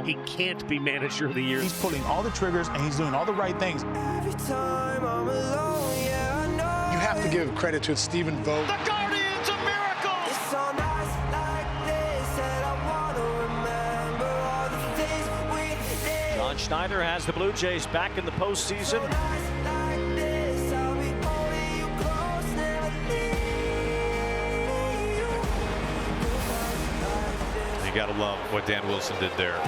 now, he can't be manager of the year. He's pulling all the triggers and he's doing all the right things. Every time I'm alone, yeah, I know. You have to give credit to Stephen Vogt. The Guardians of Miracles! It's so nice like this that I want to remember all the things we did. John Schneider has the Blue Jays back in the postseason. So nice like this, I'll be holding you close, never leave you. You got to love what Dan Wilson did there.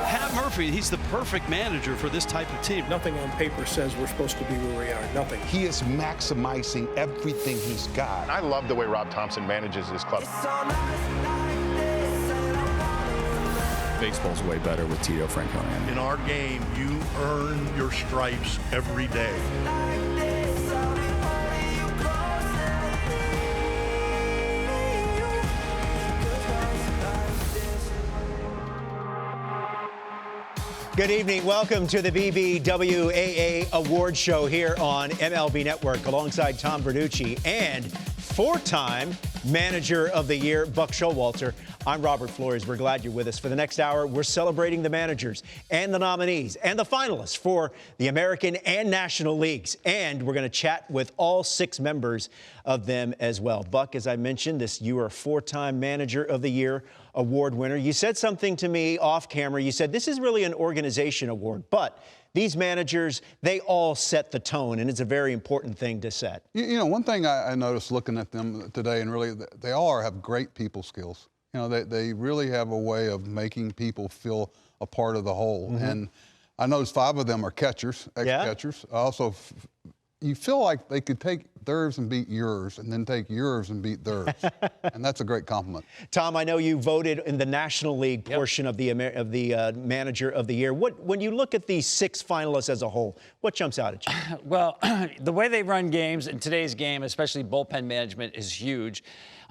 Pat Murphy, he's the perfect manager for this type of team. Nothing on paper says we're supposed to be where we are. Nothing. He is maximizing everything he's got. I love the way Rob Thompson manages this club. It's so nice like this that I want to remember. Baseball's way better with Tito Francona. In our game, you earn your stripes every day. Like this, I'll be holding you close, never leave you. Goodbyes like this. Good evening. Welcome to the BBWAA Award Show here on MLB Network alongside Tom Verducci and four-time Manager of the Year, Buck Showalter. I'm Robert Flores. We're glad you're with us. For the next hour, we're celebrating the managers and the nominees and the finalists for the American and National Leagues. And we're going to chat with all 6 members of them as well. Buck, as I mentioned, you are a four-time Manager of the Year award winner. You said something to me off camera. You said this is really an organization award, but these managers, they all set the tone, and it's a very important thing to set. You know, one thing I noticed looking at them today, and really they all have great people skills. You know, they really have a way of making people feel a part of the whole. Mm-hmm. And I noticed 5 of them are catchers, ex-catchers. Also, you feel like they could take theirs and beat yours, and then take yours and beat theirs. And that's a great compliment. Tom, I know you voted in the National League portion of the Manager of the Year. When you look at these 6 finalists as a whole, what jumps out at you? Well, the way they run games in today's game, especially bullpen management, is huge.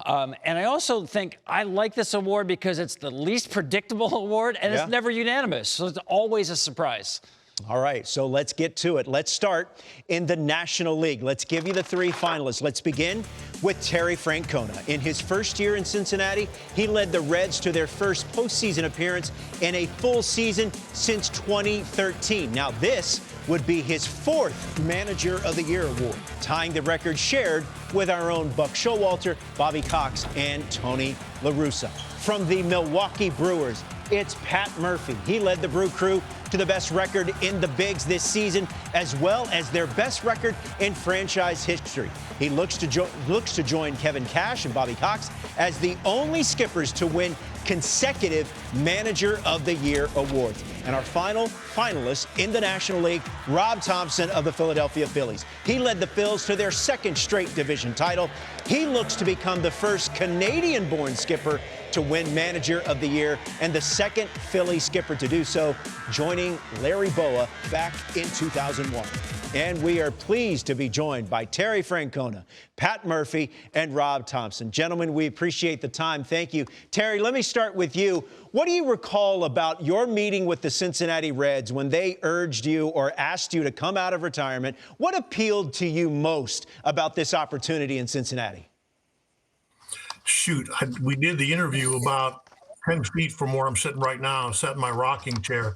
And I also think I like this award because it's the least predictable award, and it's never unanimous, so it's always a surprise. All right, so let's get to it. Let's start in the National League. Let's give you the 3 finalists. Let's begin with Terry Francona. In his first year in Cincinnati, he led the Reds to their first postseason appearance in a full season since 2013. Now, this would be his 4th Manager of the Year award, tying the record shared with our own Buck Showalter, Bobby Cox, and Tony La Russa. From the Milwaukee Brewers, it's Pat Murphy. He led the Brew Crew to the best record in the Bigs this season, as well as their best record in franchise history. He looks to join Kevin Cash and Bobby Cox as the only skippers to win consecutive Manager of the Year awards. And our final finalist in the National League, Rob Thompson of the Philadelphia Phillies. He led the Phils to their 2nd straight division title. He looks to become the first Canadian-born skipper to win Manager of the Year and the 2nd Philly skipper to do so, joining Larry Boa back in 2001. And we are pleased to be joined by Terry Francona, Pat Murphy, and Rob Thompson. Gentlemen, we appreciate the time. Thank you. Terry, let me start with you. What do you recall about your meeting with the Cincinnati Reds when they urged you or asked you to come out of retirement? What appealed to you most about this opportunity in Cincinnati? Shoot, we did the interview about 10 feet from where I'm sitting right now. I sat in my rocking chair,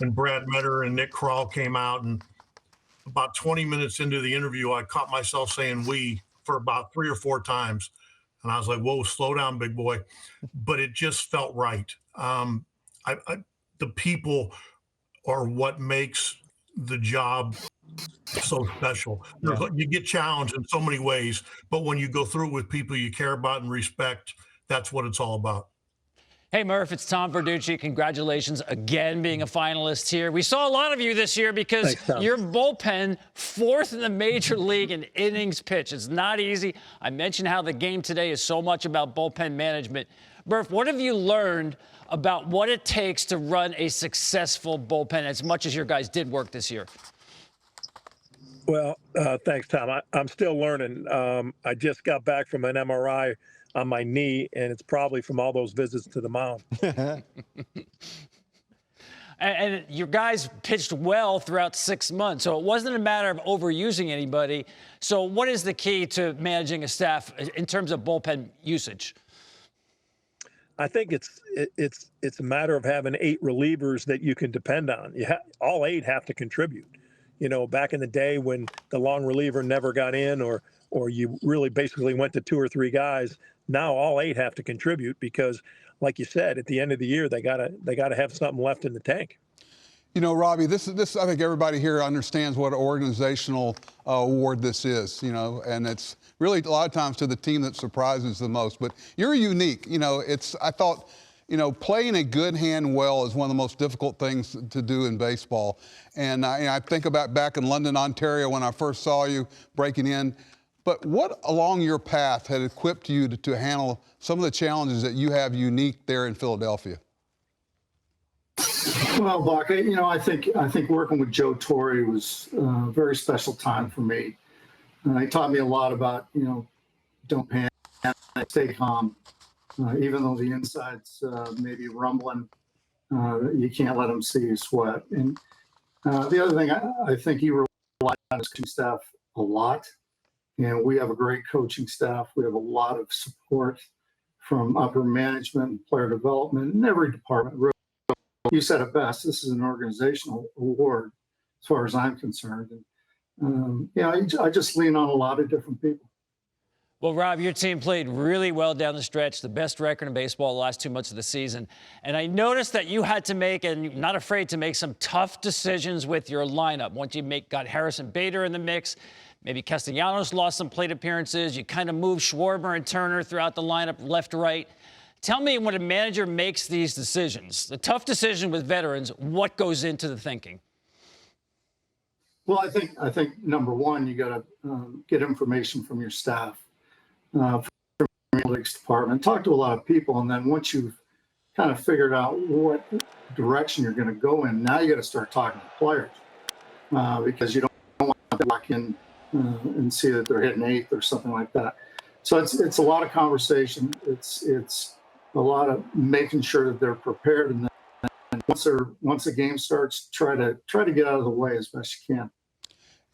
and Brad Metter and Nick Kroll came out, and about 20 minutes into the interview, I caught myself saying "we" for about 3 or 4 times. And I was like, whoa, slow down, big boy. But it just felt right. The people are what makes the job so special. You get challenged in so many ways, but when you go through it with people you care about and respect, that's what it's all about. Hey, Murph, it's Tom Verducci. Congratulations again being a finalist here. We saw a lot of you this year because your bullpen 4th in the major league in innings pitched. It's not easy. I mentioned how the game today is so much about bullpen management. Murph, what have you learned about what it takes to run a successful bullpen as much as your guys did work this year? Well, thanks, Tom. I'm still learning. I just got back from an MRI on my knee, and it's probably from all those visits to the mound. And your guys pitched well throughout 6 months, so it wasn't a matter of overusing anybody. So what is the key to managing a staff in terms of bullpen usage? I think it's a matter of having 8 relievers that you can depend on. All 8 have to contribute. You know, back in the day when the long reliever never got in, or you really basically went to 2 or 3 guys. Now all 8 have to contribute because, like you said, at the end of the year they gotta have something left in the tank. You know, Robbie, this I think everybody here understands what an organizational award this is, you know, and it's really a lot of times to the team that surprises the most. But you're unique. You know, I thought, you know, playing a good hand well is one of the most difficult things to do in baseball. And I think about back in London, Ontario, when I first saw you breaking in. But what along your path had equipped you to handle some of the challenges that you have unique there in Philadelphia? Well, Buck, you know, I think working with Joe Torre was a very special time for me. He taught me a lot about, you know, don't panic, stay calm. Even though the inside's maybe rumbling, you can't let them see you sweat. And the other thing, I think he relied on his coaching staff a lot. And we have a great coaching staff. We have a lot of support from upper management and player development in every department. Really, you said it best. This is an organizational award, as far as I'm concerned. And I just lean on a lot of different people. Well, Rob, your team played really well down the stretch, the best record in baseball the last 2 months of the season. And I noticed that you had to make, and you're not afraid to make, some tough decisions with your lineup. Once you got Harrison Bader in the mix, maybe Castellanos lost some plate appearances. You kind of moved Schwarber and Turner throughout the lineup left to right. Tell me, when a manager makes these decisions, the tough decision with veterans, what goes into the thinking? Well, I think number one, you got to get information from your staff, from the analytics department. Talk to a lot of people, and then once you've kind of figured out what direction you're going to go in, now you got to start talking to players because you don't want to lock in and see that they're hitting 8th or something like that. So it's a lot of conversation. It's a lot of making sure that they're prepared, and then once the game starts, try to get out of the way as best you can.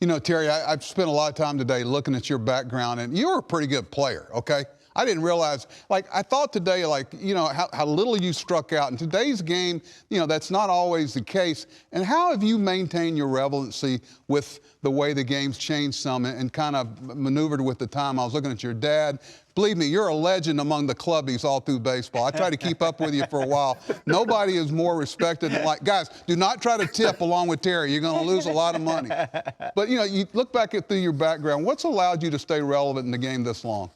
You know, Terry, I've spent a lot of time today looking at your background, and you're a pretty good player, okay? I didn't realize, I thought today, how little you struck out. In today's game, that's not always the case. And how have you maintained your relevancy with the way the game's changed some and kind of maneuvered with the time? I was looking at your dad. Believe me, you're a legend among the clubbies all through baseball. I tried to keep up with you for a while. Nobody is more respected than guys, do not try to tip along with Terry. You're going to lose a lot of money. But, you look back through your background. What's allowed you to stay relevant in the game this long?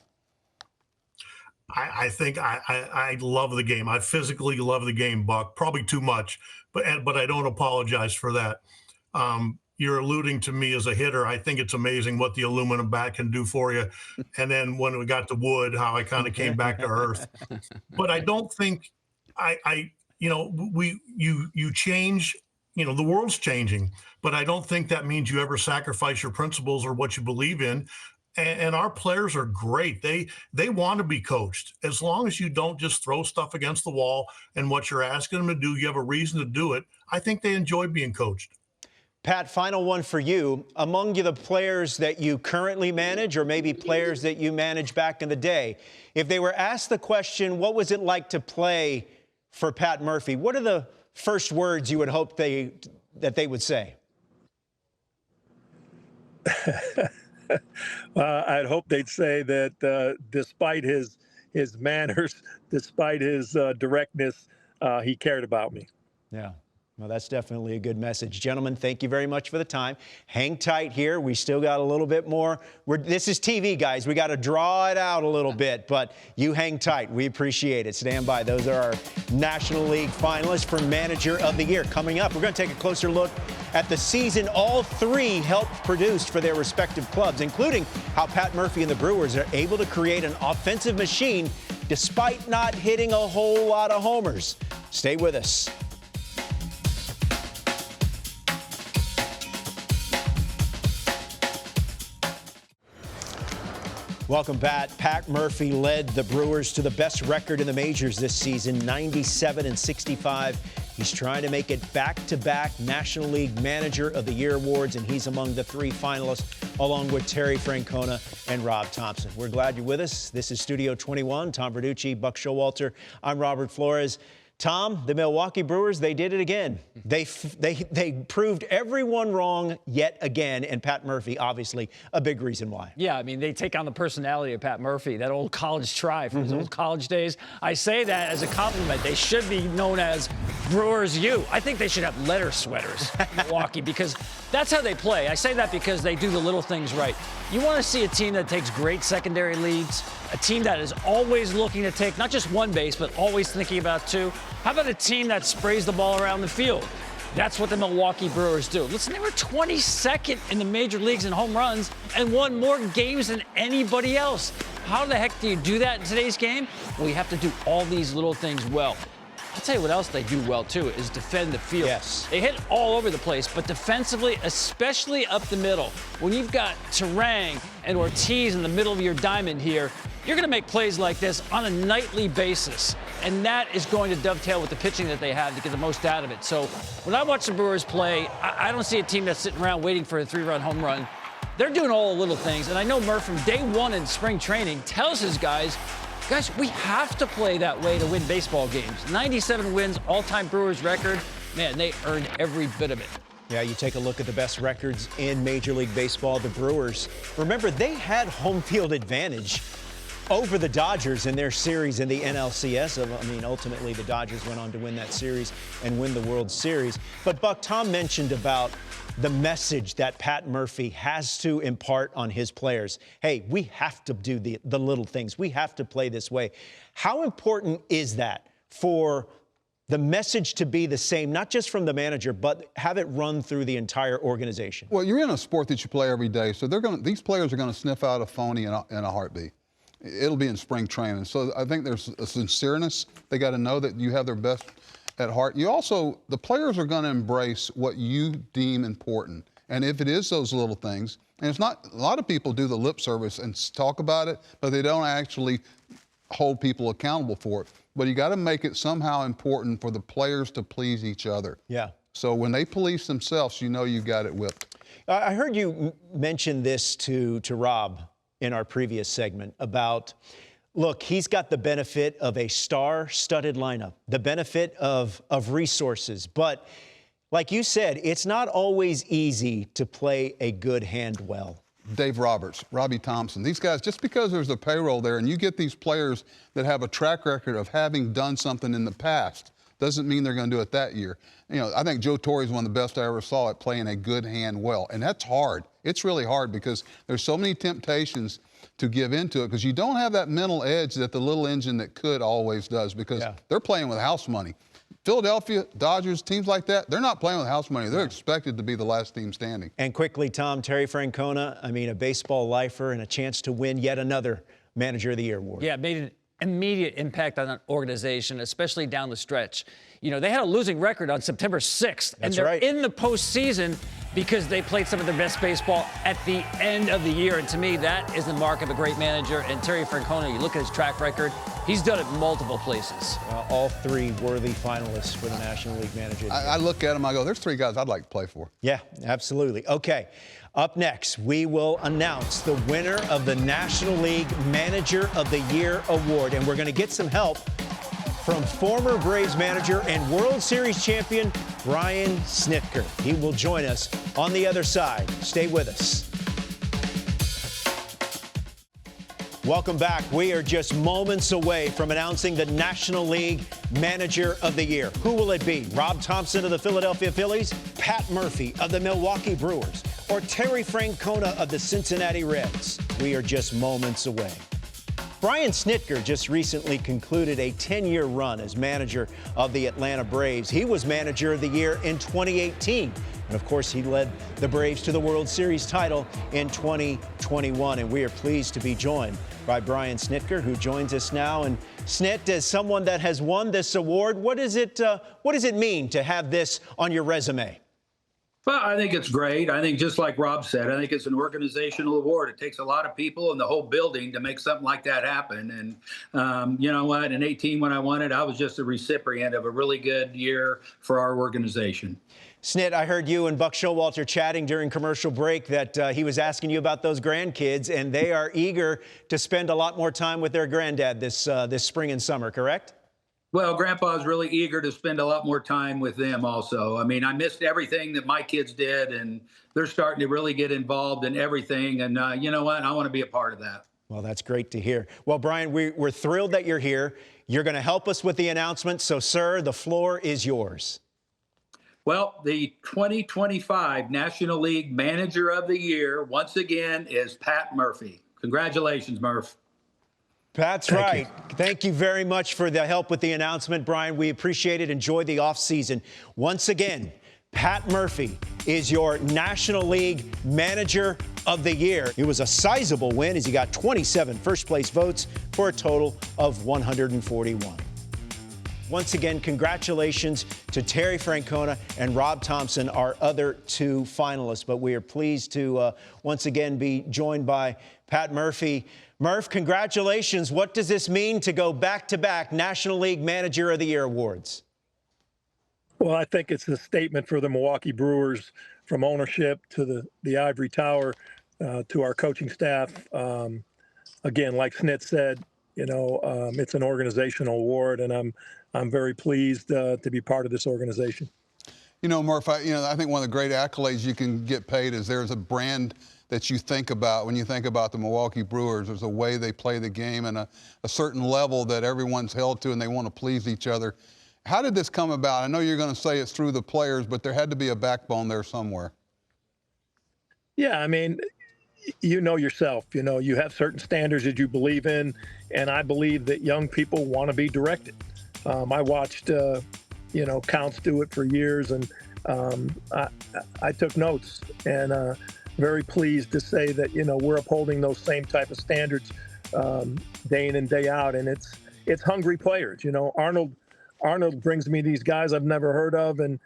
I think I love the game. I physically love the game, Buck, probably too much, but I don't apologize for that. You're alluding to me as a hitter. I think it's amazing what the aluminum bat can do for you. And then when we got to wood, how I kind of came back to earth. But I don't think you change, the world's changing, but I don't think that means you ever sacrifice your principles or what you believe in. And our players are great. They want to be coached. As long as you don't just throw stuff against the wall and what you're asking them to do, you have a reason to do it. I think they enjoy being coached. Pat, final one for you. Among the players that you currently manage, or maybe players that you managed back in the day, if they were asked the question, what was it like to play for Pat Murphy, what are the first words you would hope that they would say? I'd hope they'd say that despite his manners, despite his directness, he cared about me. Yeah. Well, that's definitely a good message. Gentlemen, thank you very much for the time. Hang tight here. We still got a little bit more. This is TV, guys. We got to draw it out a little bit, but you hang tight. We appreciate it. Stand by. Those are our National League finalists for Manager of the Year. Coming up, we're going to take a closer look at the season all 3 helped produce for their respective clubs, including how Pat Murphy and the Brewers are able to create an offensive machine despite not hitting a whole lot of homers. Stay with us. Welcome back. Pat Murphy led the Brewers to the best record in the majors this season, 97-65. He's trying to make it back-to-back National League Manager of the Year awards, and he's among the 3 finalists, along with Terry Francona and Rob Thompson. We're glad you're with us. This is Studio 21. Tom Verducci, Buck Showalter. I'm Robert Flores. Tom, the Milwaukee Brewers, they did it again. They proved everyone wrong yet again, and Pat Murphy, obviously, a big reason why. Yeah, I mean, they take on the personality of Pat Murphy, that old college try from his old college days. I say that as a compliment. They should be known as Brewers U. I think they should have letter sweaters in Milwaukee because that's how they play. I say that because they do the little things right. You want to see a team that takes great secondary leads, a team that is always looking to take not just one base, but always thinking about 2. How about a team that sprays the ball around the field? That's what the Milwaukee Brewers do. Listen, they were 22nd in the major leagues in home runs and won more games than anybody else. How the heck do you do that in today's game? Well, you have to do all these little things well. I'll tell you what else they do well, too, is defend the field. Yes. They hit all over the place, but defensively, especially up the middle, when you've got Terang and Ortiz in the middle of your diamond here, you're going to make plays like this on a nightly basis, and that is going to dovetail with the pitching that they have to get the most out of it. So when I watch the Brewers play, I don't see a team that's sitting around waiting for a 3-run home run. They're doing all the little things, and I know Murph from day 1 in spring training tells his guys, we have to play that way to win baseball games. 97 wins, all-time Brewers record. Man, they earned every bit of it. Yeah, you take a look at the best records in Major League Baseball, the Brewers. Remember, they had home field advantage over the Dodgers in their series in the NLCS. I mean, ultimately, the Dodgers went on to win that series and win the World Series. But, Buck, Tom mentioned about the message that Pat Murphy has to impart on his players. Hey, we have to do the little things. We have to play this way. How important is that for the message to be the same, not just from the manager, but have it run through the entire organization? Well, you're in a sport that you play every day, so these players are going to sniff out a phony in a heartbeat. It'll be in spring training. So I think there's a sincereness. They got to know that you have their best at heart. The players are going to embrace what you deem important. And if it is those little things, and it's not, a lot of people do the lip service and talk about it, but they don't actually hold people accountable for it. But you got to make it somehow important for the players to please each other. Yeah. So when they police themselves, you know you got it whipped. I heard you mention this to Rob in our previous segment about, look, he's got the benefit of a star-studded lineup, the benefit of resources. But like you said, it's not always easy to play a good hand well. Dave Roberts, Robbie Thompson, these guys, just because there's a payroll there and you get these players that have a track record of having done something in the past, doesn't mean they're going to do it that year. You know, I think Joe Torre is one of the best I ever saw at playing a good hand well. And that's hard. It's really hard because there's so many temptations to give into it because you don't have that mental edge that the little engine that could always does because they're playing with house money. Philadelphia, Dodgers, teams like that, they're not playing with house money. They're expected to be the last team standing. And quickly, Tom, Terry Francona, I mean, a baseball lifer and a chance to win yet another Manager of the Year award. Yeah, made an immediate impact on that organization, especially down the stretch. You know, they had a losing record on September 6th, and they're in the postseason because they played some of their best baseball at the end of the year. And to me, that is the mark of a great manager. And Terry Francona, you look at his track record, he's done it multiple places. All 3 worthy finalists for the National League Manager. I look at them, I go, there's 3 guys I'd like to play for. Yeah, absolutely. Okay, up next, we will announce the winner of the National League Manager of the Year award. And we're going to get some help from former Braves manager and World Series champion Brian Snitker. He will join us on the other side. Stay with us. Welcome back. We are just moments away from announcing the National League Manager of the Year. Who will it be? Rob Thompson of the Philadelphia Phillies, Pat Murphy of the Milwaukee Brewers, or Terry Francona of the Cincinnati Reds? We are just moments away. Brian Snitker just recently concluded a 10-year run as manager of the Atlanta Braves. He was Manager of the Year in 2018. And, of course, he led the Braves to the World Series title in 2021. And we are pleased to be joined by Brian Snitker, who joins us now. And, Snit, as someone that has won this award, what does it mean to have this on your resume? Well, I think it's great. I think just like Rob said, I think it's an organizational award. It takes a lot of people in the whole building to make something like that happen. And you know what? In 18, when I won it, I was just a recipient of a really good year for our organization. Snit, I heard you and Buck Showalter chatting during commercial break that he was asking you about those grandkids, and they are eager to spend a lot more time with their granddad this spring and summer, correct? Well, Grandpa's really eager to spend a lot more time with them also. I mean, I missed everything that my kids did, and they're starting to really get involved in everything. And you know what? I want to be a part of that. Well, that's great to hear. Well, Brian, we're thrilled that you're here. You're going to help us with the announcement. So, sir, the floor is yours. Well, the 2025 National League Manager of the Year, once again, is Pat Murphy. Congratulations, Murph. That's right. Thank you very much for the help with the announcement, Brian. We appreciate it. Enjoy the offseason. Once again, Pat Murphy is your National League Manager of the Year. It was a sizable win as he got 27 first-place votes for a total of 141. Once again, congratulations to Terry Francona and Rob Thompson, our other two finalists. But we are pleased to once again be joined by Pat Murphy. Murph, congratulations. What does this mean to go back-to-back National League Manager of the Year awards? Well, I think it's a statement for the Milwaukee Brewers, from ownership to the ivory tower to our coaching staff. Again, like Snit said, you know, it's an organizational award, and I'm very pleased to be part of this organization. You know, Murph, I think one of the great accolades you can get paid is there's a brand that you think about when you think about the Milwaukee Brewers. There's a way they play the game and a certain level that everyone's held to, and they want to please each other. How did this come about? I know you're going to say it's through the players, but there had to be a backbone there somewhere. Yeah, I mean, you know yourself, you know, you have certain standards that you believe in, and I believe that young people want to be directed. I watched, you know, Counts do it for years, and I took notes, and very pleased to say that, you know, we're upholding those same type of standards day in and day out, and it's hungry players. You know, Arnold brings me these guys I've never heard of, and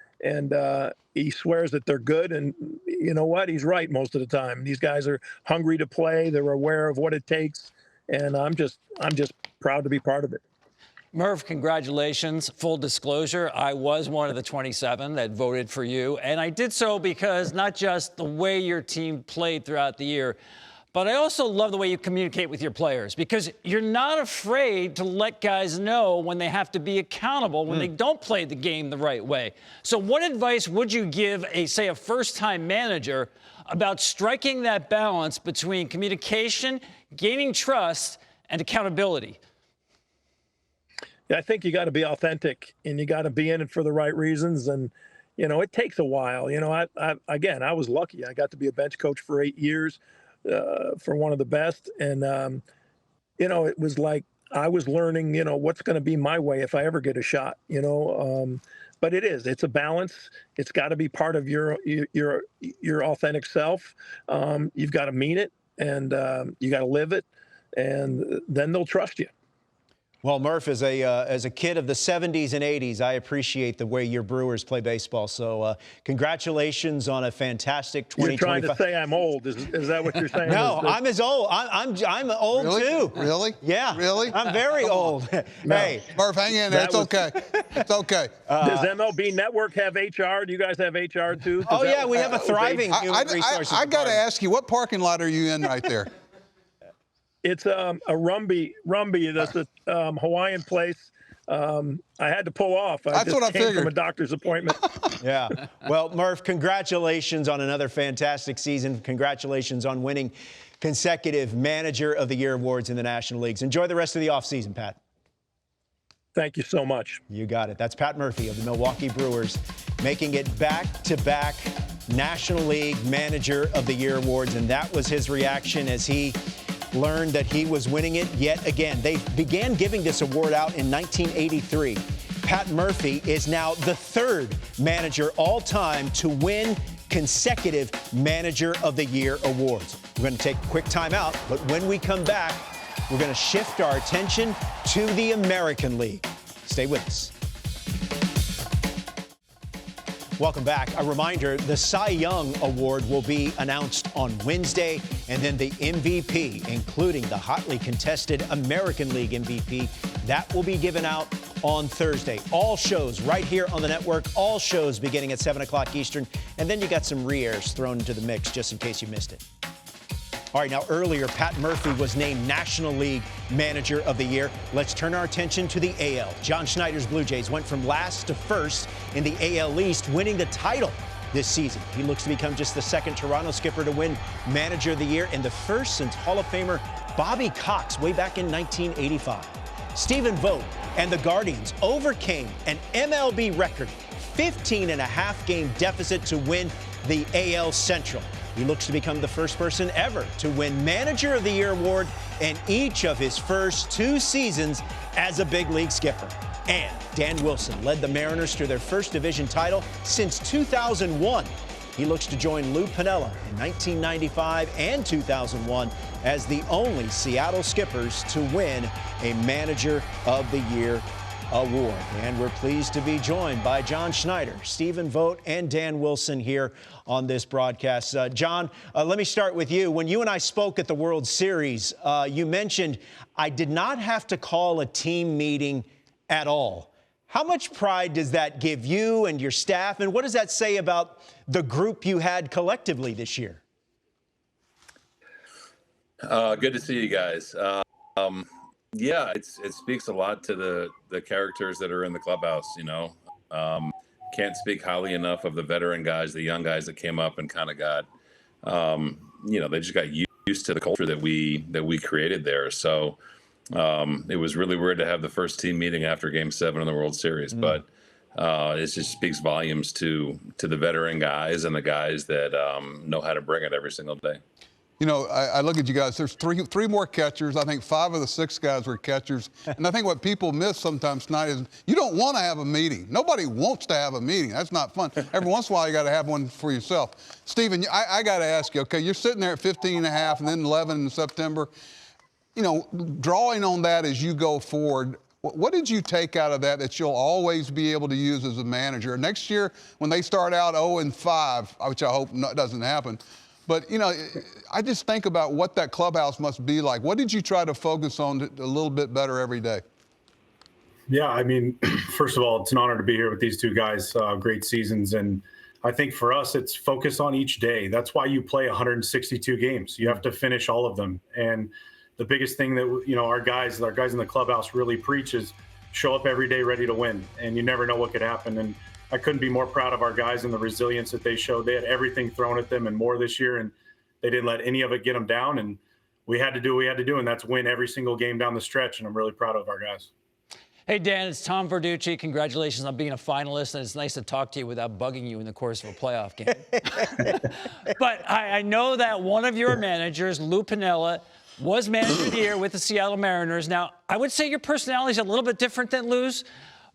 he swears that they're good, and you know what? He's right most of the time. These guys are hungry to play. They're aware of what it takes, and I'm just proud to be part of it. Murph, congratulations. Full disclosure, I was one of the 27 that voted for you, and I did so because not just the way your team played throughout the year, but I also love the way you communicate with your players, because you're not afraid to let guys know when they have to be accountable when they don't play the game the right way. So what advice would you give say a first-time manager about striking that balance between communication, gaining trust, and accountability? Yeah, I think you got to be authentic, and you got to be in it for the right reasons. And, you know, it takes a while. You know, I was lucky. I got to be a bench coach for 8 years for one of the best. And, you know, it was like I was learning, you know, what's going to be my way if I ever get a shot, you know. But it's a balance. It's got to be part of your authentic self. You've got to mean it, and you got to live it, and then they'll trust you. Well, Murph, as a kid of the 70s and 80s, I appreciate the way your Brewers play baseball. So congratulations on a fantastic 2025. You're trying to say I'm old. Is that what you're saying? No, I'm as old. I'm old really? too. Really? Yeah. Really? I'm very old. No. Hey. Murph, hang in there. It's okay. It's okay. Does MLB Network have HR? Do you guys have HR too? Oh, yeah, we have a thriving human resources I got to ask you, what parking lot are you in right there? It's a Rumby. That's a Hawaiian place. I had to pull off. That's what I figured. From a doctor's appointment. Yeah. Well, Murph, congratulations on another fantastic season. Congratulations on winning consecutive Manager of the Year awards in the National Leagues. Enjoy the rest of the offseason, Pat. Thank you so much. You got it. That's Pat Murphy of the Milwaukee Brewers, making it back-to-back National League Manager of the Year awards, and that was his reaction as he learned that he was winning it yet again. They began giving this award out in 1983. Pat Murphy is now the third manager all-time to win consecutive Manager of the Year awards. We're going to take a quick time out, but when we come back, we're going to shift our attention to the American League. Stay with us. Welcome back. A reminder, the Cy Young Award will be announced on Wednesday, and then the MVP, including the hotly contested American League MVP, that will be given out on Thursday. All shows right here on the network, all shows beginning at 7 o'clock Eastern, and then you got some re-airs thrown into the mix just in case you missed it. All right, now earlier, Pat Murphy was named National League Manager of the Year. Let's turn our attention to the AL. John Schneider's Blue Jays went from last to first in the AL East, winning the title this season. He looks to become just the second Toronto skipper to win Manager of the Year and the first since Hall of Famer Bobby Cox way back in 1985. Stephen Vogt and the Guardians overcame an MLB record 15.5 game deficit to win the AL Central. He looks to become the first person ever to win Manager of the Year award in each of his first 2 seasons as a big league skipper. And Dan Wilson led the Mariners to their first division title since 2001. He looks to join Lou Piniella in 1995 and 2001 as the only Seattle skippers to win a Manager of the Year award. And we're pleased to be joined by John Schneider, Stephen Vogt, and Dan Wilson here on this broadcast. John, let me start with you. When you and I spoke at the World Series, you mentioned, I did not have to call a team meeting at all. How much pride does that give you and your staff, and what does that say about the group you had collectively this year? Good to see you guys. Yeah, it speaks a lot to the characters that are in the clubhouse, you know. Can't speak highly enough of the veteran guys, the young guys that came up and kind of got, you know, they just got used to the culture that we created there. So it was really weird to have the first team meeting after Game 7 in the World Series, but it just speaks volumes to the veteran guys and the guys that know how to bring it every single day. You know, I look at you guys, there's three more catchers. I think 5 of the 6 guys were catchers. And I think what people miss sometimes tonight is you don't want to have a meeting. Nobody wants to have a meeting. That's not fun. Every once in a while, you got to have one for yourself. Stephen, I got to ask you, okay, you're sitting there at 15.5 and then 11 in September. You know, drawing on that as you go forward, what did you take out of that you'll always be able to use as a manager? Next year, when they start out 0-5, which I hope doesn't happen, but, you know, I just think about what that clubhouse must be like. What did you try to focus on a little bit better every day? Yeah, I mean, first of all, it's an honor to be here with these 2 guys. Great seasons. And I think for us, it's focus on each day. That's why you play 162 games. You have to finish all of them. And the biggest thing that, you know, our guys in the clubhouse really preach is show up every day ready to win. And you never know what could happen. And I couldn't be more proud of our guys and the resilience that they showed. They had everything thrown at them and more this year, and they didn't let any of it get them down. And we had to do what we had to do, and that's win every single game down the stretch. And I'm really proud of our guys. Hey, Dan, it's Tom Verducci. Congratulations on being a finalist, and it's nice to talk to you without bugging you in the course of a playoff game. But I know that one of your managers, Lou Piniella, was Manager of the Year with the Seattle Mariners. Now, I would say your personality is a little bit different than Lou's.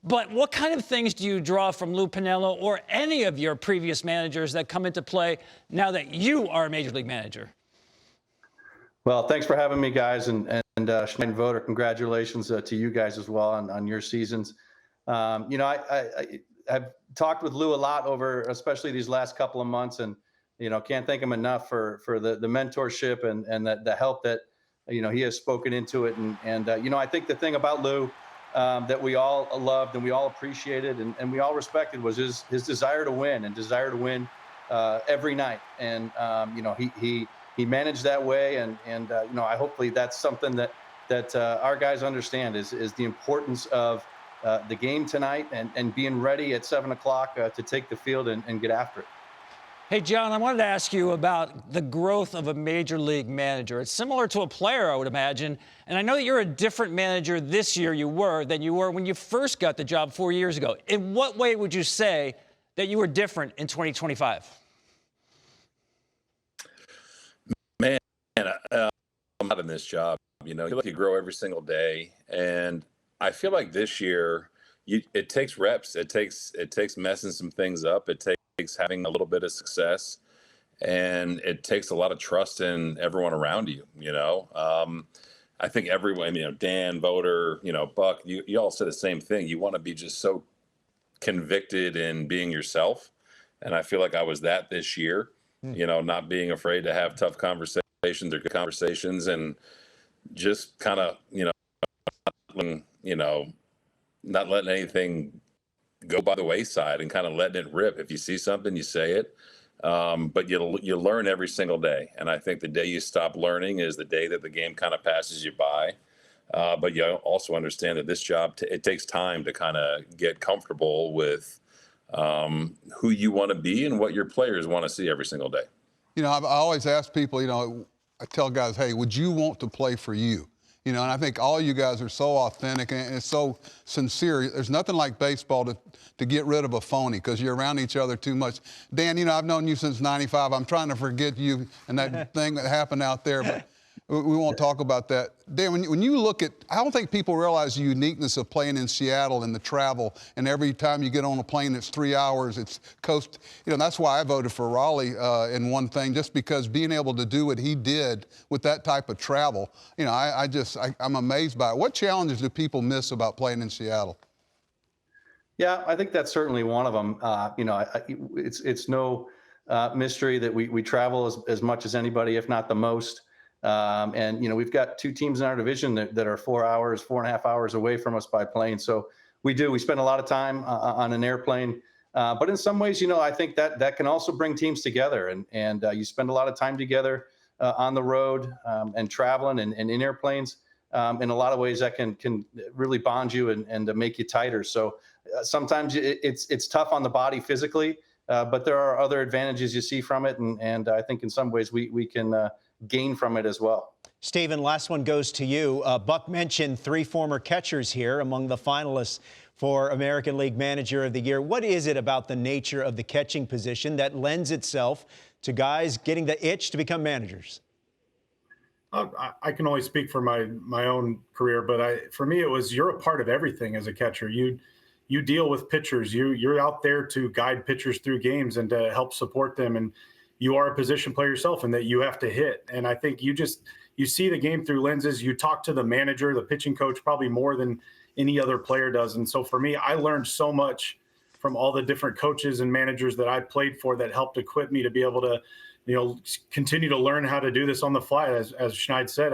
But what kind of things do you draw from Lou Piniella or any of your previous managers that come into play now that you are a Major League Manager? Well, thanks for having me, guys. And Schneider and Vogt, congratulations to you guys as well on your seasons. You know, I've talked with Lou a lot over, especially these last couple of months, and, you know, can't thank him enough for the mentorship and the help that, you know, he has spoken into it. And you know, I think the thing about Lou that we all loved and we all appreciated and we all respected was his desire to win every night. And, you know, he managed that way. And you know, hopefully that's something that our guys understand is the importance of the game tonight and being ready at 7 o'clock to take the field and get after it. Hey, John, I wanted to ask you about the growth of a Major League manager. It's similar to a player, I would imagine. And I know that you're a different manager this year than you were when you first got the job 4 years ago. In what way would you say that you were different in 2025? Man, I'm not in this job. You know, you grow every single day. And I feel like this year, it takes reps. It takes messing some things up. It takes having a little bit of success, and it takes a lot of trust in everyone around you. You know, I think everyone, you know, Dan, Voter, you know, Buck, you all said the same thing. You want to be just so convicted in being yourself And I feel like I was that this year, not being afraid to have tough conversations or good conversations, and just kind of, not letting anything go by the wayside and kind of letting it rip. If you see something, you say it. But you learn every single day. And I think the day you stop learning is the day that the game kind of passes you by. But you also understand that this job, it takes time to kind of get comfortable with who you want to be and what your players want to see every single day. I always ask people, I tell guys, hey, would you want to play for you? And I think all you guys are so authentic and it's so sincere. There's nothing like baseball to get rid of a phony because you're around each other too much. Dan, I've known you since '95. I'm trying to forget you and that thing that happened out there, but we won't talk about that. Dan, when you look at, I don't think people realize the uniqueness of playing in Seattle and the travel, and every time you get on a plane, it's 3 hours, it's coast. That's why I voted for Raleigh in one thing, just because being able to do what he did with that type of travel, I'm amazed by it. What challenges do people miss about playing in Seattle? Yeah, I think that's certainly one of them. It's no mystery that we travel as much as anybody, if not the most. And we've got two teams in our division that are 4.5 hours away from us by plane. So we spend a lot of time on an airplane. But in some ways, I think that can also bring teams together. And you spend a lot of time together on the road and traveling and in airplanes. In a lot of ways, that can really bond you and make you tighter. So sometimes it's tough on the body physically, but there are other advantages you see from it. And I think in some ways we can gain from it as well. Stephen, last one goes to you. Buck mentioned 3 former catchers here among the finalists for American League Manager of the Year. What is it about the nature of the catching position that lends itself to guys getting the itch to become managers? I can only speak for my own career, but for me, it was you're a part of everything as a catcher. You deal with pitchers. You're out there to guide pitchers through games and to help support them. And you are a position player yourself and that you have to hit. And I think you see the game through lenses. You talk to the manager, the pitching coach, probably more than any other player does. And so for me, I learned so much from all the different coaches and managers that I played for that helped equip me to be able to, continue to learn how to do this on the fly. As Schneid said,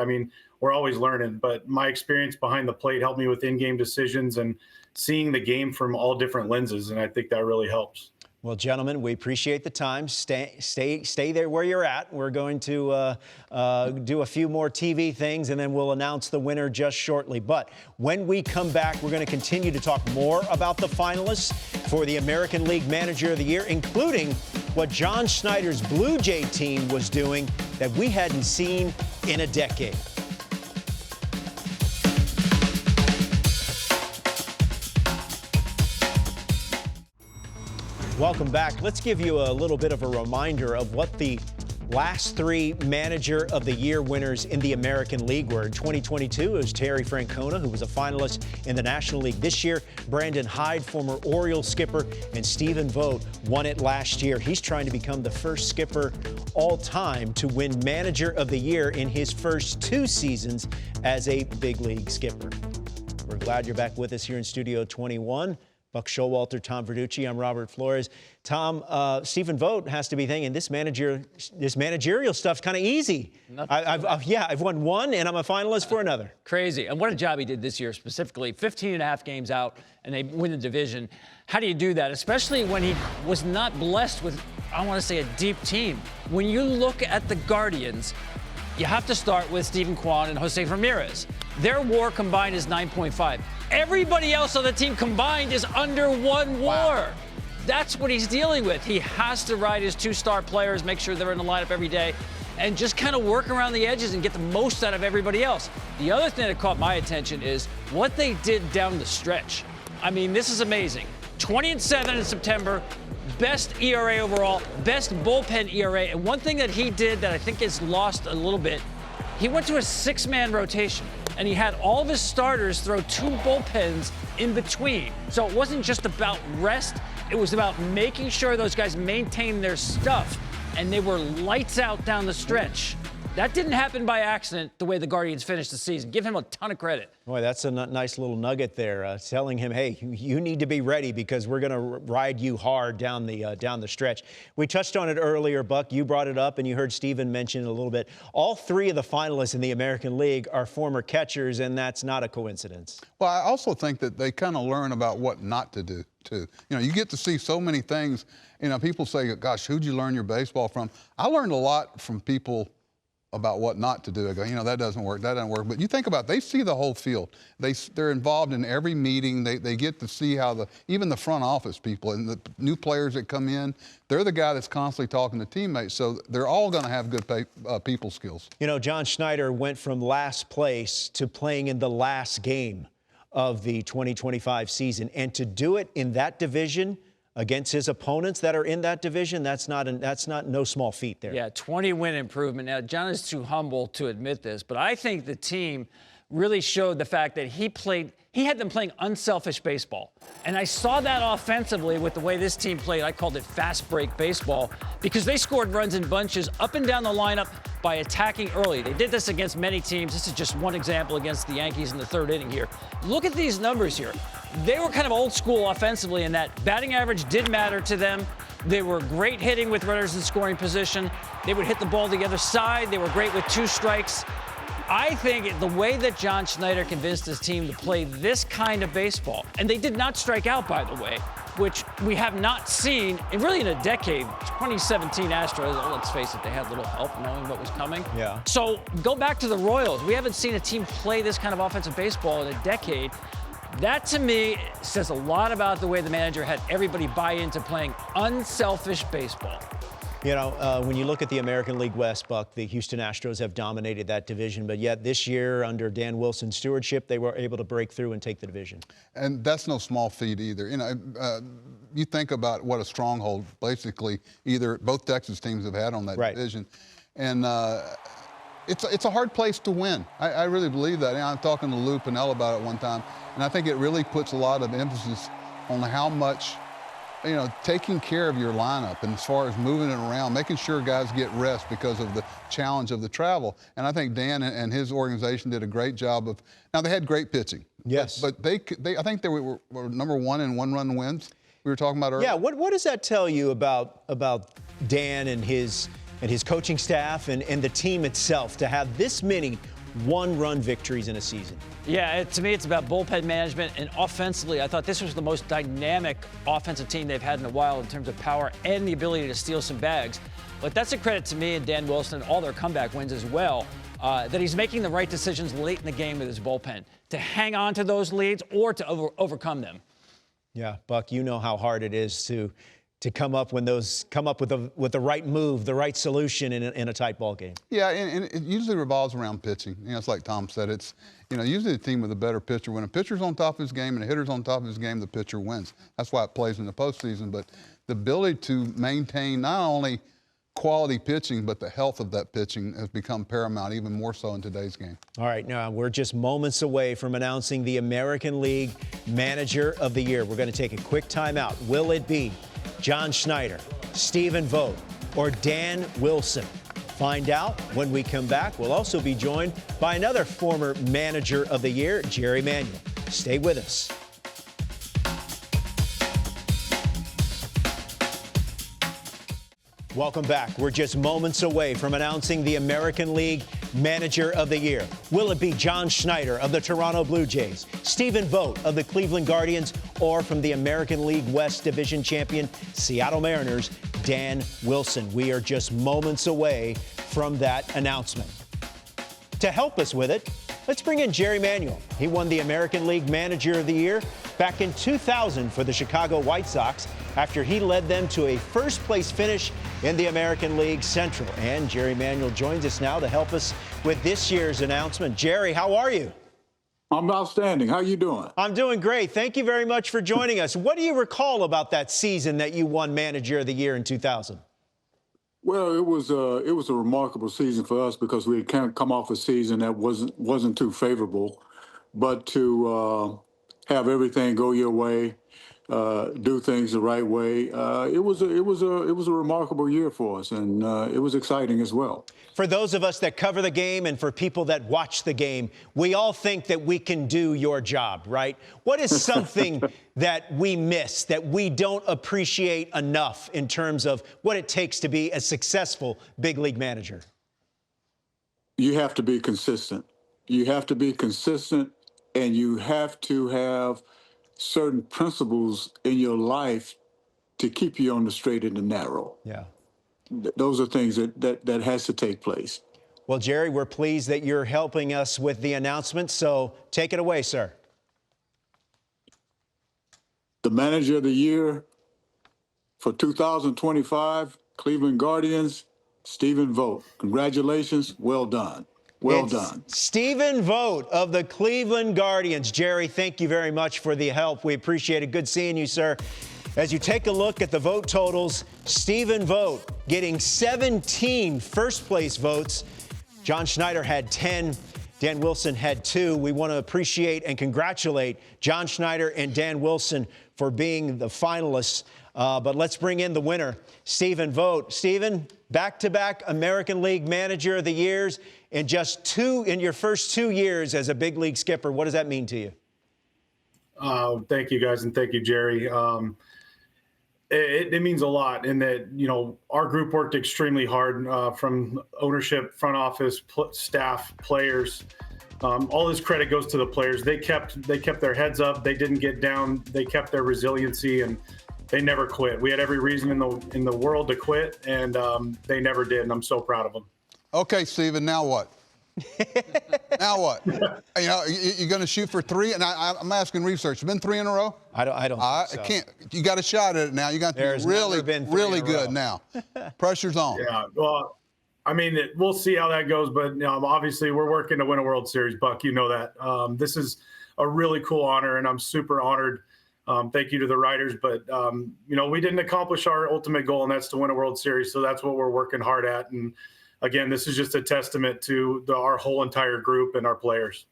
we're always learning, but my experience behind the plate helped me with in-game decisions and seeing the game from all different lenses. And I think that really helps. Well, gentlemen, we appreciate the time. Stay there where you're at. We're going to do a few more TV things, and then we'll announce the winner just shortly. But when we come back, we're going to continue to talk more about the finalists for the American League Manager of the Year, including what John Schneider's Blue Jay team was doing that we hadn't seen in a decade. Welcome back. Let's give you a little bit of a reminder of what the last 3 Manager of the Year winners in the American League were. In 2022, it was Terry Francona, who was a finalist in the National League this year. Brandon Hyde, former Orioles skipper, and Stephen Vogt won it last year. He's trying to become the first skipper all time to win Manager of the Year in his first 2 seasons as a big league skipper. We're glad you're back with us here in Studio 21. Buck Showalter, Tom Verducci, I'm Robert Flores. Tom, Stephen Vogt has to be thinking this managerial stuff's kind of easy. I've won 1 and I'm a finalist for another. Crazy. And what a job he did this year specifically. 15.5 games out and they win the division. How do you do that? Especially when he was not blessed with, I want to say, a deep team. When you look at the Guardians, you have to start with Stephen Kwan and Jose Ramirez. Their WAR combined is 9.5. Everybody else on the team combined is under 1 WAR. Wow. That's what he's dealing with. He has to ride his 2-star players, make sure they're in the lineup every day, and just kind of work around the edges and get the most out of everybody else. The other thing that caught my attention is what they did down the stretch. This is amazing. 20-7 in September, best ERA overall, best bullpen ERA. And one thing that he did that I think is lost a little bit, he went to a 6-man rotation. And he had all of his starters throw 2 bullpens in between. So it wasn't just about rest. It was about making sure those guys maintained their stuff. And they were lights out down the stretch. That didn't happen by accident the way the Guardians finished the season. Give him a ton of credit. Boy, that's a nice little nugget there, telling him, hey, you need to be ready because we're going to ride you hard down the stretch. We touched on it earlier, Buck. You brought it up, and you heard Stephen mention it a little bit. All three of the finalists in the American League are former catchers, and that's not a coincidence. Well, I also think that they kind of learn about what not to do, too. You know, you get to see so many things. You know, people say, gosh, who'd you learn your baseball from? I learned a lot from people about what not to do. I go, you know, that doesn't work, that doesn't work. But you think about it, they see the whole field. They're involved in every meeting. They get to see how even the front office people and the new players that come in, they're the guy that's constantly talking to teammates. So they're all going to have good people skills. You know, John Schneider went from last place to playing in the last game of the 2025 season. And to do it in that division against his opponents that are in that division, that's not no small feat there. Yeah, 20-win improvement. Now, John is too humble to admit this, but I think the team really showed the fact that he had them playing unselfish baseball. And I saw that offensively with the way this team played. I called it fast break baseball because they scored runs in bunches up and down the lineup by attacking early. They did this against many teams. This is just one example against the Yankees in the third inning here. Look at these numbers here. They were kind of old school offensively in that batting average did matter to them. They were great hitting with runners in scoring position. They would hit the ball to the other side. They were great with 2 strikes. I think the way that John Schneider convinced his team to play this kind of baseball, and they did not strike out, by the way, which we have not seen in a decade. 2017 Astros, let's face it, they had little help knowing what was coming. Yeah. So go back to the Royals. We haven't seen a team play this kind of offensive baseball in a decade. That, to me, says a lot about the way the manager had everybody buy into playing unselfish baseball. You know, when you look at the American League West, Buck, the Houston Astros have dominated that division, but yet this year, under Dan Wilson's stewardship, they were able to break through and take the division. And that's no small feat either. You know, you think about what a stronghold, basically, both Texas teams have had on that division. And it's a hard place to win. I really believe that. You know, I'm talking to Lou Piniella about it one time, and I think it really puts a lot of emphasis on how much, you know, taking care of your lineup and as far as moving it around, making sure guys get rest because of the challenge of the travel. And I think Dan and his organization did a great job of. Now they had great pitching. Yes. But they I think they were number 1 in 1-run wins. We were talking about earlier. Yeah. What does that tell you about Dan and his coaching staff and the team itself to have this many 1-run victories in a season? Yeah, to me, it's about bullpen management. And offensively, I thought this was the most dynamic offensive team they've had in a while in terms of power and the ability to steal some bags. But that's a credit to me and Dan Wilson and all their comeback wins as well, that he's making the right decisions late in the game with his bullpen to hang on to those leads or to overcome them. Yeah, Buck, you know how hard it is to come up with the right move, the right solution in a tight ball game. Yeah, and it usually revolves around pitching. You know, it's like Tom said. It's, you know, usually the team with a better pitcher. When a pitcher's on top of his game and a hitter's on top of his game, the pitcher wins. That's why it plays in the postseason. But the ability to maintain not only quality pitching, but the health of that pitching has become paramount, even more so in today's game. All right, now we're just moments away from announcing the American League Manager of the Year. We're going to take a quick timeout. Will it be John Schneider, Stephen Vogt, or Dan Wilson? Find out when we come back. We'll also be joined by another former Manager of the Year, Jerry Manuel. Stay with us. Welcome back. We're just moments away from announcing the American League Manager of the Year. Will it be John Schneider of the Toronto Blue Jays, Stephen Vogt of the Cleveland Guardians, or from the American League West Division champion Seattle Mariners, Dan Wilson? We are just moments away from that announcement. To help us with it, let's bring in Jerry Manuel. He won the American League Manager of the Year back in 2000 for the Chicago White Sox after he led them to a first-place finish in the American League Central. And Jerry Manuel joins us now to help us with this year's announcement. Jerry, how are you? I'm outstanding. How you doing? I'm doing great. Thank you very much for joining us. What do you recall about that season that you won Manager of the Year in 2000? Well, it was a remarkable season for us because we had come off a season that wasn't too favorable, but to have everything go your way, do things the right way. It was a remarkable year for us, and it was exciting as well. For those of us that cover the game and for people that watch the game, we all think that we can do your job, right? What is something that we miss, that we don't appreciate enough in terms of what it takes to be a successful big league manager? You have to be consistent. You have to be consistent, and you have to have certain principles in your life to keep you on the straight and the narrow. Yeah. Those are things that has to take place. Well, Jerry, we're pleased that you're helping us with the announcement, so take it away, sir. The manager of the year for 2025, Cleveland Guardians, Stephen Vogt. Congratulations. Well done. Well done. Stephen Vogt of the Cleveland Guardians. Jerry, thank you very much for the help. We appreciate it. Good seeing you, sir. As you take a look at the vote totals, Stephen Vogt getting 17 first-place votes. John Schneider had 10. Dan Wilson had 2. We want to appreciate and congratulate John Schneider and Dan Wilson for being the finalists. But let's bring in the winner, Stephen Vogt. Stephen, back-to-back American League Manager of the Years in in your first 2 years as a big league skipper. What does that mean to you? Thank you, guys, and thank you, Jerry. It means a lot in that, our group worked extremely hard from ownership, front office, staff, players. All this credit goes to the players. They kept their heads up. They didn't get down. They kept their resiliency, and they never quit. We had every reason in the world to quit, and they never did, and I'm so proud of them. Okay, Stephen, now what? Now what? You're going to shoot for 3? And I'm asking research. It's been 3 in a row? I don't think so. Can't. You got a shot at it now. You got to be really good now. Pressure's on. Yeah, well, I mean, we'll see how that goes. But obviously, we're working to win a World Series, Buck. You know that. This is a really cool honor, and I'm super honored. Thank you to the writers. But, we didn't accomplish our ultimate goal, and that's to win a World Series. So that's what we're working hard at. And again, this is just a testament to our whole entire group and our players.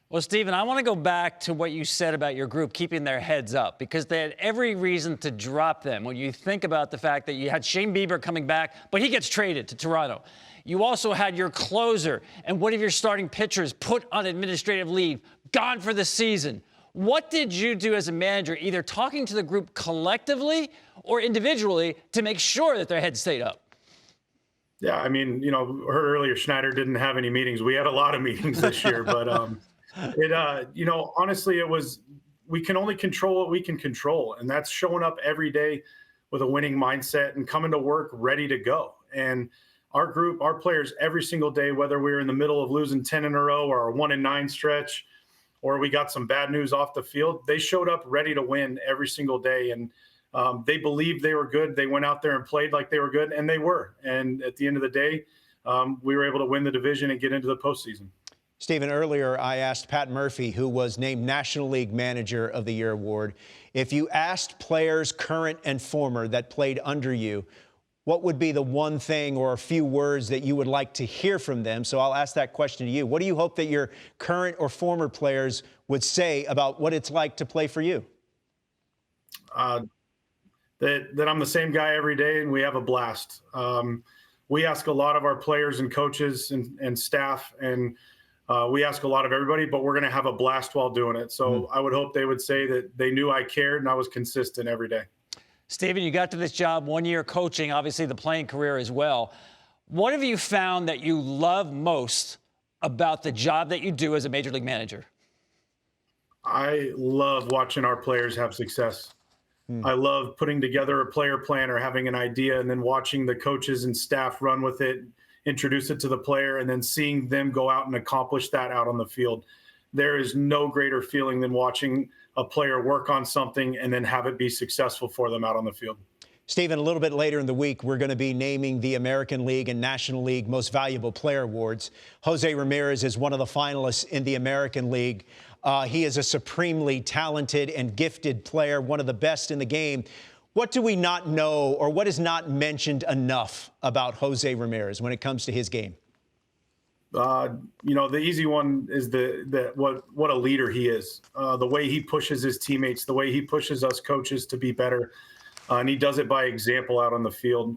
Well, Stephen, I want to go back to what you said about your group keeping their heads up, because they had every reason to drop them. When you think about the fact that you had Shane Bieber coming back, but he gets traded to Toronto. You also had your closer and one of your starting pitchers put on administrative leave, gone for the season. What did you do as a manager, either talking to the group collectively or individually, to make sure that their heads stayed up? Yeah, I mean, heard earlier Schneider didn't have any meetings. We had a lot of meetings this year, but honestly, we can only control what we can control, and that's showing up every day with a winning mindset and coming to work ready to go. And our group, our players, every single day, whether we're in the middle of losing 10 in a row or a 1-9 stretch, or we got some bad news off the field, they showed up ready to win every single day. And they believed they were good. They went out there and played like they were good, and they were. And at the end of the day, we were able to win the division and get into the postseason. Stephen, earlier I asked Pat Murphy, who was named National League Manager of the Year award, if you asked players, current and former, that played under you, what would be the one thing or a few words that you would like to hear from them? So I'll ask that question to you. What do you hope that your current or former players would say about what it's like to play for you? That I'm the same guy every day, and we have a blast. We ask a lot of our players and coaches and staff, and we ask a lot of everybody, but we're going to have a blast while doing it. So I would hope they would say that they knew I cared and I was consistent every day. Stephen, you got to this job 1 year coaching, obviously the playing career as well. What have you found that you love most about the job that you do as a major league manager? I love watching our players have success. I love putting together a player plan or having an idea and then watching the coaches and staff run with it, introduce it to the player, and then seeing them go out and accomplish that out on the field. There is no greater feeling than watching a player work on something and then have it be successful for them out on the field. Stephen, a little bit later in the week, we're going to be naming the American League and National League Most Valuable Player Awards. Jose Ramirez is one of the finalists in the American League. He is a supremely talented and gifted player, one of the best in the game. What do we not know, or what is not mentioned enough about Jose Ramirez when it comes to his game? The easy one is what a leader he is. The way he pushes his teammates, the way he pushes us coaches to be better, and he does it by example out on the field.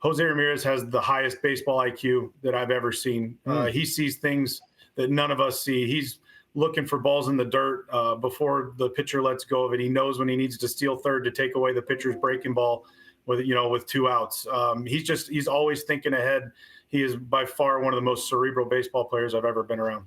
Jose Ramirez has the highest baseball IQ that I've ever seen. He sees things that none of us see. He's looking for balls in the dirt before the pitcher lets go of it. He knows when he needs to steal third to take away the pitcher's breaking ball with 2 outs. He's always thinking ahead. He is by far one of the most cerebral baseball players I've ever been around.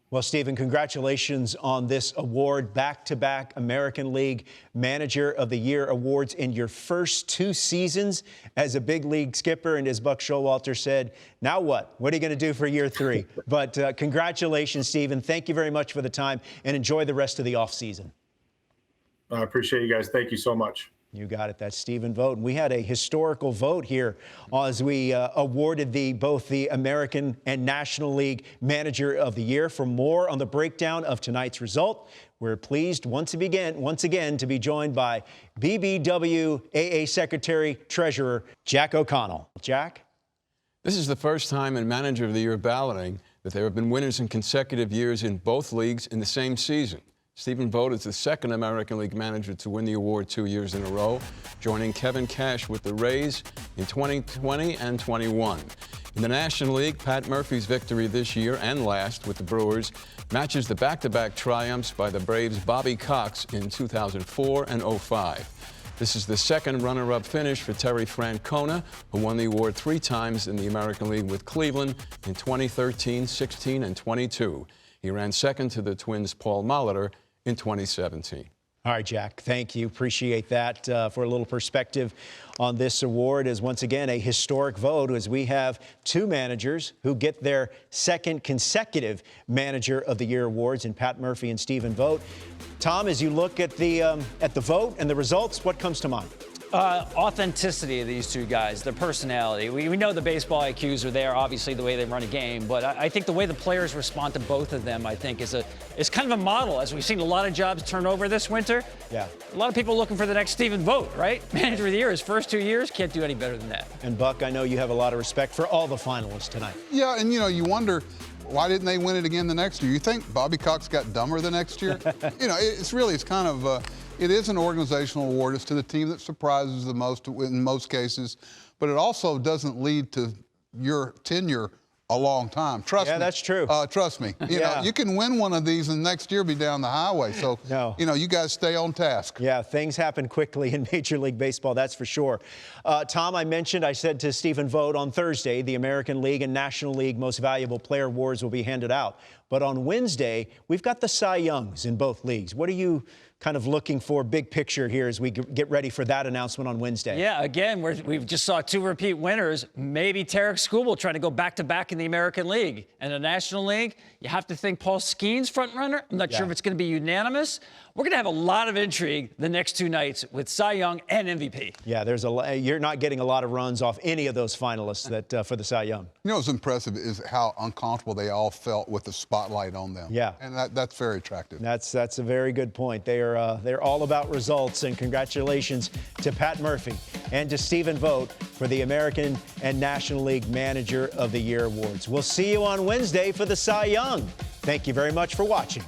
Well, Stephen, congratulations on this award, back-to-back American League Manager of the Year awards in your first 2 seasons as a big league skipper. And as Buck Showalter said, now what? What are you going to do for year 3? But congratulations, Stephen. Thank you very much for the time, and enjoy the rest of the offseason. I appreciate you guys. Thank you so much. You got it. That's Stephen Vogt. We had a historical vote here as we awarded both the American and National League Manager of the Year. For more on the breakdown of tonight's result, we're pleased once again to be joined by BBWAA Secretary Treasurer Jack O'Connell. Jack? This is the first time in Manager of the Year balloting that there have been winners in consecutive years in both leagues in the same season. Stephen Vogt is the second American League manager to win the award 2 years in a row, joining Kevin Cash with the Rays in 2020 and 21. In the National League, Pat Murphy's victory this year and last with the Brewers matches the back-to-back triumphs by the Braves' Bobby Cox in 2004 and 05. This is the second runner-up finish for Terry Francona, who won the award 3 times in the American League with Cleveland in 2013, 16, and 22. He ran second to the Twins' Paul Molitor in 2017. All right, Jack, thank you. Appreciate that for a little perspective on this award. As once again a historic vote, as we have 2 managers who get their second consecutive Manager of the Year awards in Pat Murphy and Stephen Vogt. Tom, as you look at the vote and the results, what comes to mind? Authenticity of these 2 guys, their personality. We know the baseball IQs are there, obviously the way they run a game, but I think the way the players respond to both of them, I think, is kind of a model. As we've seen a lot of jobs turn over this winter. Yeah. A lot of people looking for the next Stephen Vogt, right? Manager of the Year, his first 2 years, can't do any better than that. And Buck, I know you have a lot of respect for all the finalists tonight. Yeah, and you wonder, why didn't they win it again the next year? You think Bobby Cox got dumber the next year? It's kind of, it is an organizational award. It's to the team that surprises the most in most cases, but it also doesn't lead to your tenure a long time. Trust me. Yeah, that's true. Trust me. You know, you can win one of these and next year be down the highway. So, you guys stay on task. Yeah, things happen quickly in Major League Baseball, that's for sure. Tom, I said to Stephen Vogt on Thursday, the American League and National League Most Valuable Player Awards will be handed out. But on Wednesday, we've got the Cy Youngs in both leagues. What are you kind of looking for, big picture here, as we get ready for that announcement on Wednesday? Yeah, again, we just saw 2 repeat winners. Maybe Tarek Skubal trying to go back-to-back in the American League. And the National League, you have to think Paul Skeens front runner. I'm not sure if it's going to be unanimous. We're going to have a lot of intrigue the next 2 nights with Cy Young and MVP. Yeah, you're not getting a lot of runs off any of those finalists that for the Cy Young. You know what's impressive is how uncomfortable they all felt with the spotlight on them. Yeah. And that's very attractive. That's a very good point. They're all about results, and congratulations to Pat Murphy and to Stephen Vogt for the American and National League Manager of the Year awards. We'll see you on Wednesday for the Cy Young. Thank you very much for watching.